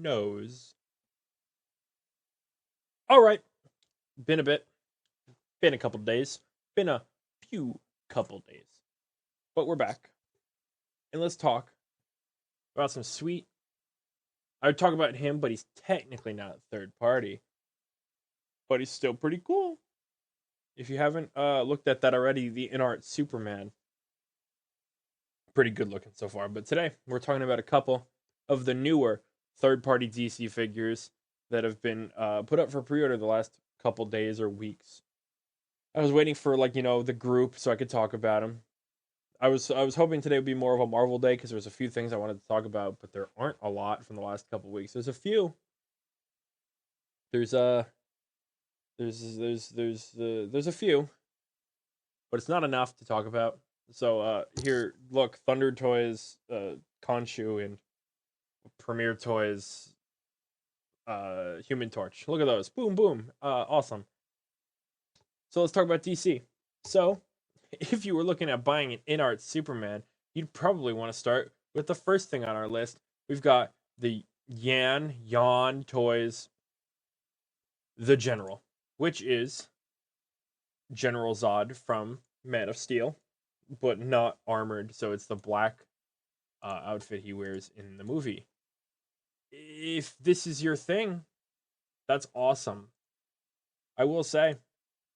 nose. All right, been a bit, been a couple days, been a few couple days, but we're back, and let's talk about some sweet. I would talk about him, but he's technically not third party, but he's still pretty cool. If you haven't looked at that already, the InArt Superman, pretty good looking so far. But today we're talking about a couple of the newer third party DC figures that have been put up for pre order the last couple days or weeks. I was waiting for the group so I could talk about them. I was hoping today would be more of a Marvel day because there's a few things I wanted to talk about, but there aren't a lot from the last couple weeks. There's a few. There's there's a few, but it's not enough to talk about. So here, look, Thunder Toys, Khonshu, and Premier Toys, Human Torch. Look at those. Boom, boom. Awesome. So let's talk about DC. So, if you were looking at buying an InArt Superman, you'd probably want to start with the first thing on our list. We've got the Yan Toys, The General, which is General Zod from Man of Steel, but not armored, so it's the black outfit he wears in the movie. If this is your thing, that's awesome. I will say,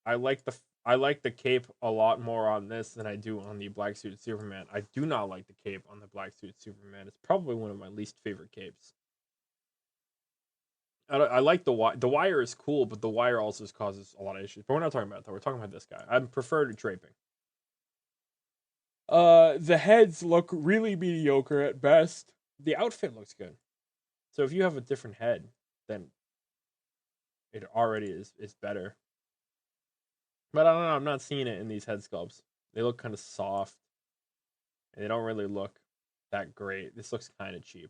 I like the cape a lot more on this than I do on the Black Suit Superman. I do not like the cape on the Black Suit Superman. It's probably one of my least favorite capes. I like the wire is cool, but the wire also causes a lot of issues. But we're not talking about that. We're talking about this guy. I prefer to draping. The heads look really mediocre at best. The outfit looks good. So if you have a different head, then it already is better. But I don't know. I'm not seeing it in these head sculpts. They look kind of soft. And they don't really look that great. This looks kind of cheap.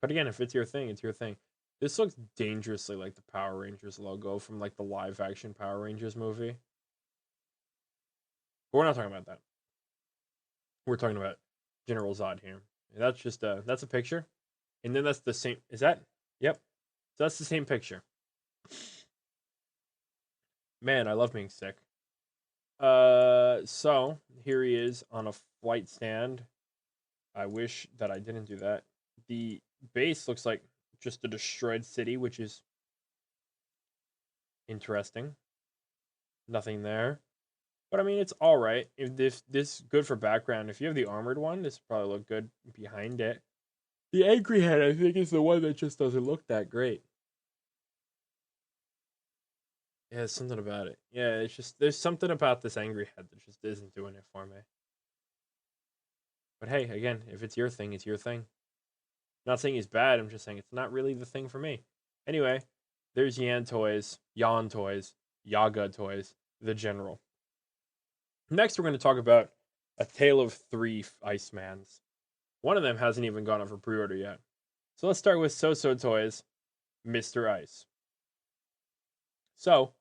But again, if it's your thing, it's your thing. This looks dangerously like the Power Rangers logo from like the live action Power Rangers movie. But we're not talking about that. We're talking about General Zod here. And that's just that's a picture. And then that's the same. Is that? Yep. So that's the same picture. Man, I love being sick. So here he is on a flight stand. I wish that I didn't do that. The base looks like just a destroyed city, which is interesting. Nothing there. But I mean, it's all right. If this good for background. If you have the armored one, this probably look good behind it. The angry head, I think, is the one that just doesn't look that great. Yeah, there's something about it. Yeah, it's just there's something about this angry head that just isn't doing it for me. But hey, again, if it's your thing, it's your thing. I'm not saying he's bad. I'm just saying it's not really the thing for me. Anyway, there's Yan Toys, Yaga Toys, the General. Next, we're going to talk about a tale of three Icemans. One of them hasn't even gone up for pre-order yet. So let's start with So Toys, Mr. Ice. So,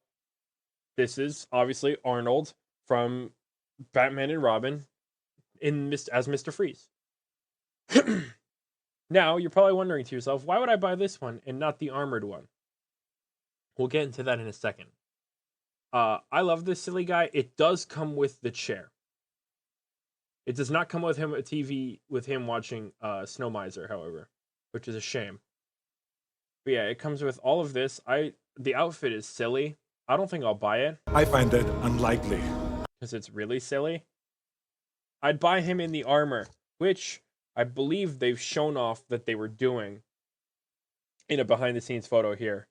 this is obviously Arnold from Batman and Robin as Mr. Freeze. Now, you're probably wondering to yourself, why would I buy this one and not the armored one? We'll get into that in a second. I love this silly guy. It does come with the chair. It does not come with him a TV with him watching Snow Miser, however, which is a shame. But yeah, it comes with all of this. The outfit is silly. I don't think I'll buy it I find that unlikely. because it's really silly. I'd buy him in the armor, which I believe they've shown off that they were doing in a behind the scenes photo here.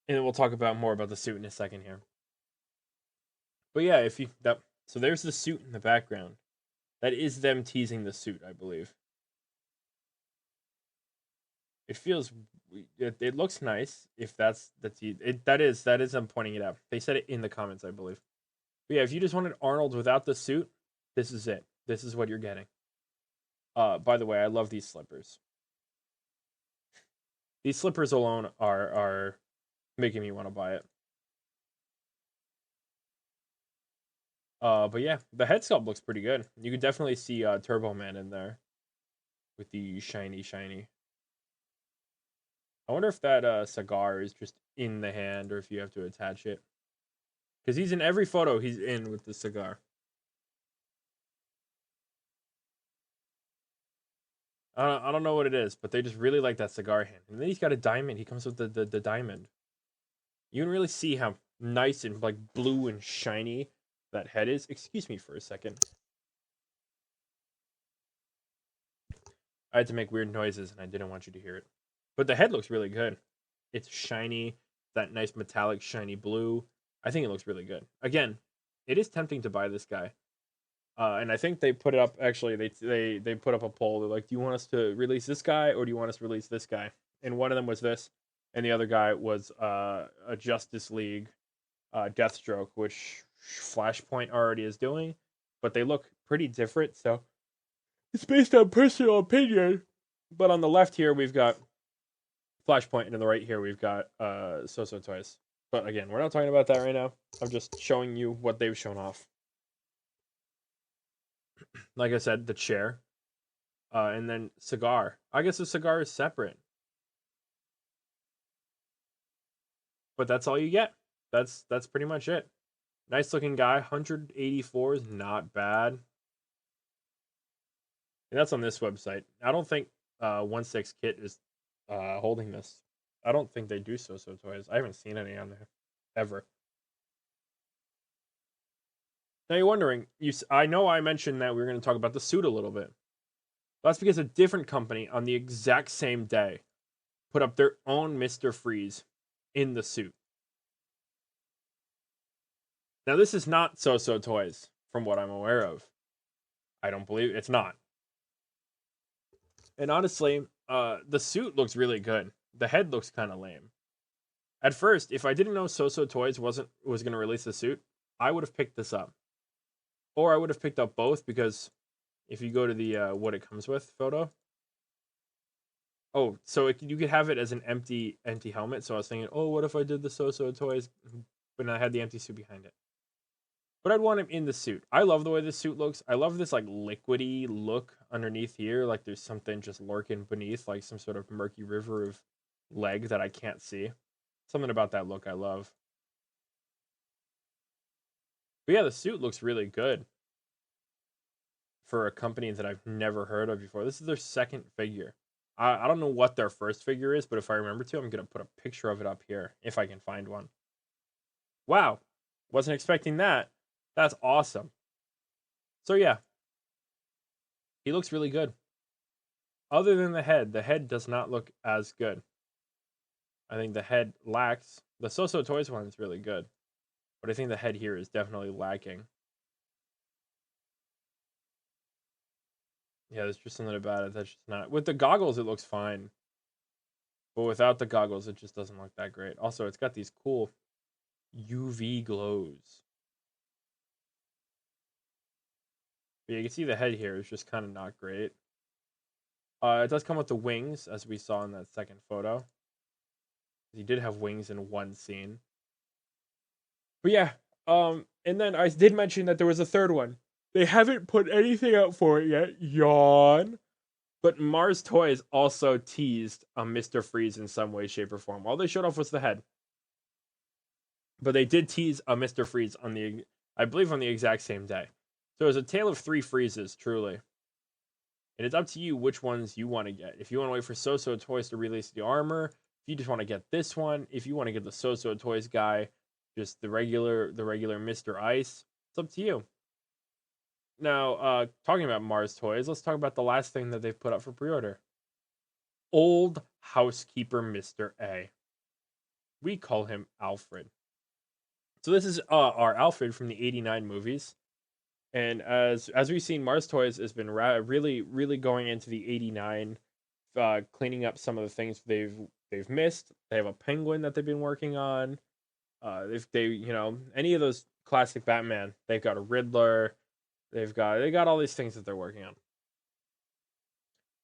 And then we'll talk about more about the suit in a second here. But yeah, so there's the suit in the background. That is them teasing the suit, I believe. It feels it looks nice if that is I'm pointing it out. They said it in the comments, I believe. But yeah, if you just wanted Arnold without the suit, this is it. This is what you're getting. By the way, I love these slippers. These slippers alone are making me want to buy it. But yeah, the head sculpt looks pretty good. You could definitely see Turbo Man in there, with the shiny. I wonder if that cigar is just in the hand or if you have to attach it. Because he's in every photo he's in with the cigar. I don't know what it is, but they just really like that cigar hand. And then he's got a diamond. He comes with the diamond. You can really see how nice and like blue and shiny that head is. Excuse me for a second. I had to make weird noises and I didn't want you to hear it. But the head looks really good. It's shiny, that nice metallic shiny blue. I think it looks really good. Again, it is tempting to buy this guy. And I think they put it up. Actually, they put up a poll. They're like, "Do you want us to release this guy, or do you want us to release this guy?" And one of them was this, and the other guy was a Justice League Deathstroke, which Flashpoint already is doing, but they look pretty different. So it's based on personal opinion. But on the left here, we've got Flashpoint, and on the right here, we've got So Toys. But again, we're not talking about that right now. I'm just showing you what they've shown off. Like I said, the chair, and then cigar. I guess the cigar is separate, but that's all you get. That's pretty much it. Nice looking guy. 184 is not bad. And that's on this website. I don't think 16 Kit is holding this. I don't think they do So Toys. I haven't seen any on there ever. Now you're wondering, I know I mentioned that we were going to talk about the suit a little bit. That's because a different company on the exact same day put up their own Mr. Freeze in the suit. Now this is not So Toys, from what I'm aware of. I don't believe it's not. And honestly, the suit looks really good. The head looks kind of lame. At first, if I didn't know So Toys was going to release the suit, I would have picked this up. Or I would have picked up both, because if you go to the what it comes with photo. Oh, so you could have it as an empty helmet. So I was thinking, oh, what if I did the So Toys, but I had the empty suit behind it? But I'd want him in the suit. I love the way this suit looks. I love this like liquidy look underneath here. Like there's something just lurking beneath, like some sort of murky river of leg that I can't see. Something about that look I love. But yeah, the suit looks really good for a company that I've never heard of before. This is their second figure. I don't know what their first figure is, but if I remember to, I'm going to put a picture of it up here if I can find one. Wow. Wasn't expecting that. That's awesome. So yeah. He looks really good. Other than the head does not look as good. I think the head lacks. The So Toys one is really good, but I think the head here is definitely lacking. Yeah, there's just something about it that's just not. With the goggles, it looks fine, but without the goggles, it just doesn't look that great. Also, it's got these cool UV glows. But you can see the head here is just kind of not great. It does come with the wings, as we saw in that second photo. He did have wings in one scene. But yeah, and then I did mention that there was a third one. They haven't put anything out for it yet. Yawn. But Mars Toys also teased a Mr. Freeze in some way, shape, or form. All they showed off was the head. But they did tease a Mr. Freeze I believe on the exact same day. So it was a tale of three freezes, truly. And it's up to you which ones you want to get. If you want to wait for So Toys to release the armor, if you just want to get this one, if you want to get the So Toys guy, just the regular Mr. Ice, it's up to you. Now, talking about Mars Toys, let's talk about the last thing that they've put up for pre-order. Old Housekeeper Mr. A. We call him Alfred. So this is our Alfred from the '89 movies. And as we've seen, Mars Toys has been really going into the '89, cleaning up some of the things they've missed. They have a Penguin that they've been working on. Any of those classic Batman. They've got a Riddler. They got all these things that they're working on.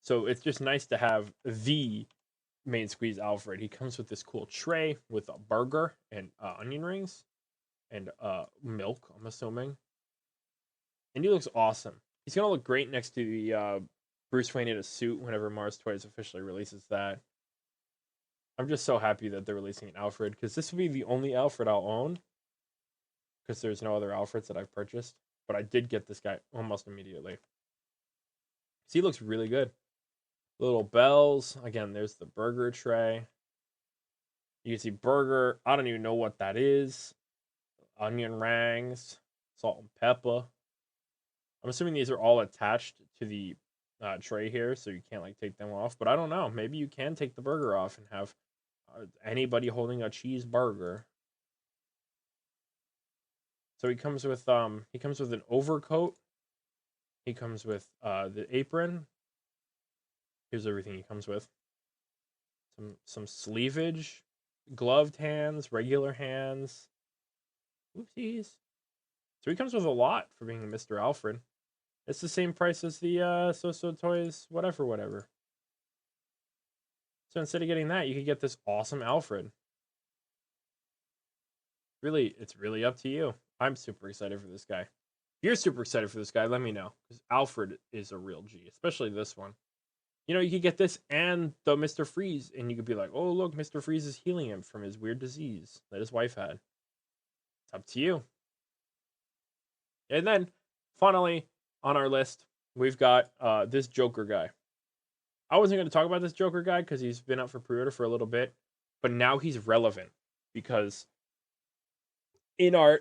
So it's just nice to have the main squeeze Alfred. He comes with this cool tray with a burger and onion rings and milk, I'm assuming. And he looks awesome. He's gonna look great next to Bruce Wayne in a suit whenever Mars Toys officially releases that. I'm just so happy that they're releasing an Alfred, because this will be the only Alfred I'll own, because there's no other Alfreds that I've purchased. But I did get this guy almost immediately. See, he looks really good. Little bells. Again, there's the burger tray. You can see burger. I don't even know what that is. Onion rings, salt and pepper. I'm assuming these are all attached to the tray here, so you can't like take them off. But I don't know. Maybe you can take the burger off and have anybody holding a cheeseburger. So he comes with an overcoat. He comes with the apron. Here's everything he comes with. Some sleevage, gloved hands, regular hands. Oopsies. So he comes with a lot for being Mr. Alfred. It's the same price as the So Toys, whatever. So instead of getting that, you could get this awesome Alfred. Really, it's really up to you. I'm super excited for this guy. If you're super excited for this guy, let me know. Because Alfred is a real G, especially this one. You know, you could get this and the Mr. Freeze, and you could be like, oh, look, Mr. Freeze is healing him from his weird disease that his wife had. It's up to you. And then, finally, on our list, we've got this Joker guy. I wasn't going to talk about this Joker guy because he's been up for pre-order for a little bit, but now he's relevant because InArt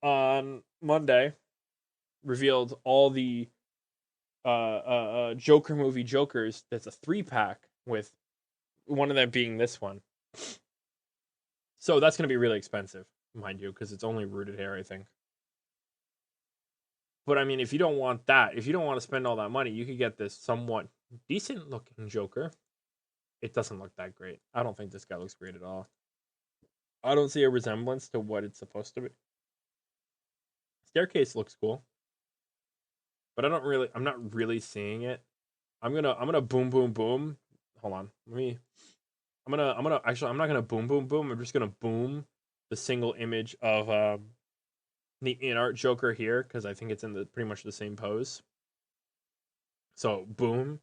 on Monday revealed all the Joker movie Jokers. That's a 3-pack with one of them being this one. So that's going to be really expensive, mind you, because it's only rooted hair, I think. But I mean, if you don't want that, if you don't want to spend all that money, you could get this somewhat decent looking Joker. It doesn't look that great. I don't think this guy looks great at all. I don't see a resemblance to what it's supposed to be. Staircase looks cool. But I'm not really seeing it. I'm gonna boom boom boom. Hold on. I'm not gonna boom boom boom. I'm just gonna boom the single image of the InArt Joker here, because I think it's in pretty much the same pose. So boom.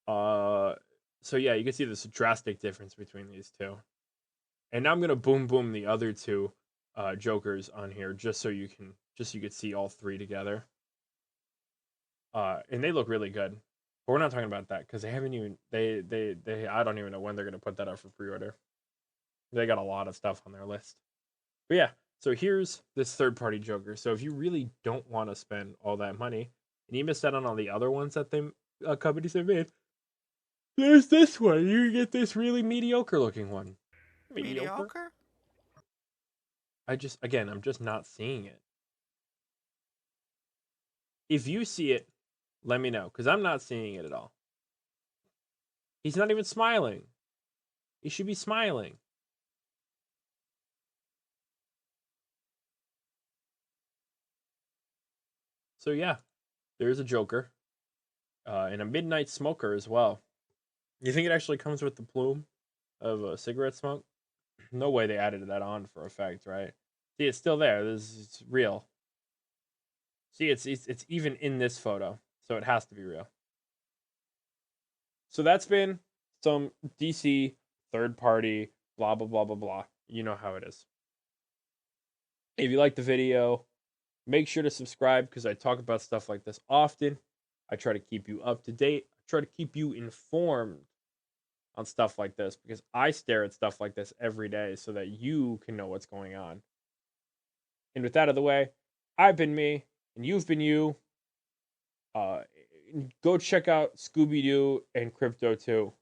So yeah, you can see this drastic difference between these two. And now I'm gonna boom boom the other two Jokers on here just so you could see all three together. And they look really good. But we're not talking about that because they haven't even I don't even know when they're gonna put that up for pre-order. They got a lot of stuff on their list. But yeah, so here's this third-party Joker. So if you really don't want to spend all that money, and you missed out on all the other ones that companies have made, there's this one. You get this really mediocre-looking one. Mediocre? I'm just not seeing it. If you see it, let me know, because I'm not seeing it at all. He's not even smiling. He should be smiling. So yeah, there's a Joker. And a Midnight Smoker as well. You think it actually comes with the plume of a cigarette smoke? No way they added that on for effect, right? See, it's still there. It's real. See, it's even in this photo, so it has to be real. So that's been some DC third party blah blah blah blah blah. You know how it is. If you like the video, make sure to subscribe because I talk about stuff like this often. I try to keep you up to date. I try to keep you informed on stuff like this because I stare at stuff like this every day so that you can know what's going on. And with that out of the way, I've been me and you've been you. Go check out Scooby-Doo and Crypto 2.